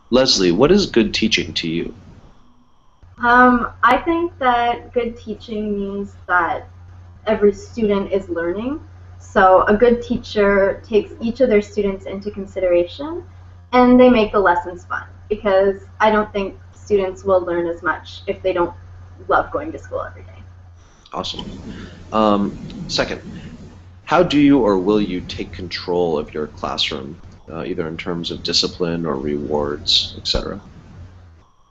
Leslie, what is good teaching to you? I think that good teaching means that every student is learning. So a good teacher takes each of their students into consideration and they make the lessons fun because I don't think students will learn as much if they don't love going to school every day. Awesome. Second, how do you or will you take control of your classroom, either in terms of discipline or rewards, etc.?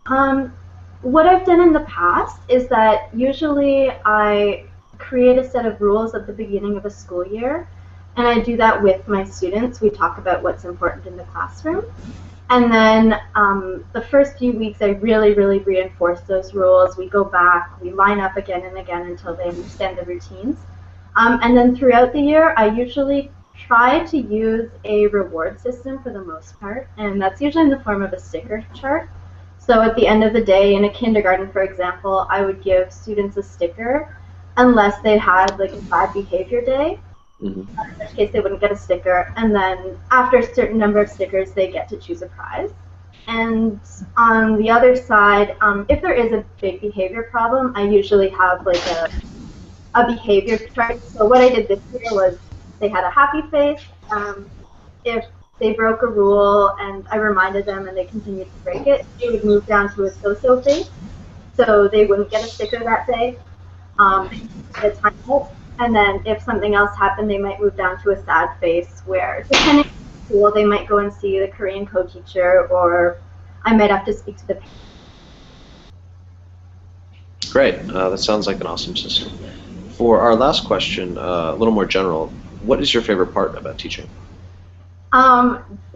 Um, what I've done in the past is that usually I create a set of rules at the beginning of a school year, and I do that with my students. We talk about what's important in the classroom. And then the first few weeks, I really reinforce those rules. We go back, we line up again and again until they understand the routines. And then throughout the year, I usually try to use a reward system for the most part, and that's usually in the form of a sticker chart. So at the end of the day, in a kindergarten, for example, I would give students a sticker unless they had like a bad behavior day, Hmm. in which case they wouldn't get a sticker. And then after a certain number of stickers, they get to choose a prize. And on the other side, if there is a big behavior problem, I usually have like a behavior chart. So what I did this year was they had a happy face. If they broke a rule and I reminded them and they continued to break it, they would move down to a so-so face. So they wouldn't get a sticker that day. The time out. And then if something else happened, they might move down to a sad face where, depending on the school, they might go and see the Korean co-teacher or I might have to speak to the parents. Great. That sounds like an awesome system. For our last question, a little more general, what is your favorite part about teaching?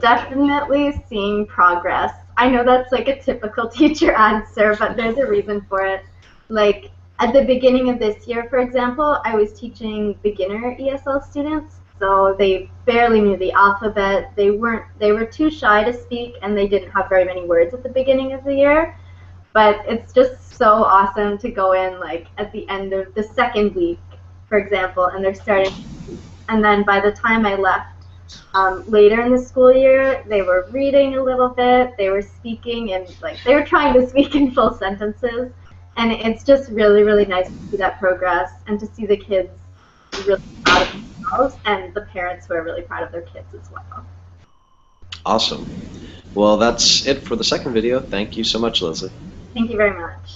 Definitely seeing progress. I know that's like a typical teacher answer, but there's a reason for it. Like at the beginning of this year, for example, I was teaching beginner ESL students, so they barely knew the alphabet. They were too shy to speak and they didn't have very many words at the beginning of the year. But it's just so awesome to go in like at the end of the second week, for example, and they're starting to speak. And then by the time I left later in the school year, they were reading a little bit, they were speaking, and like they were trying to speak in full sentences. And it's just really nice to see that progress and to see the kids really proud of themselves and the parents who are really proud of their kids as well. Awesome. Well, that's it for the second video. Thank you so much, Leslie. Thank you very much.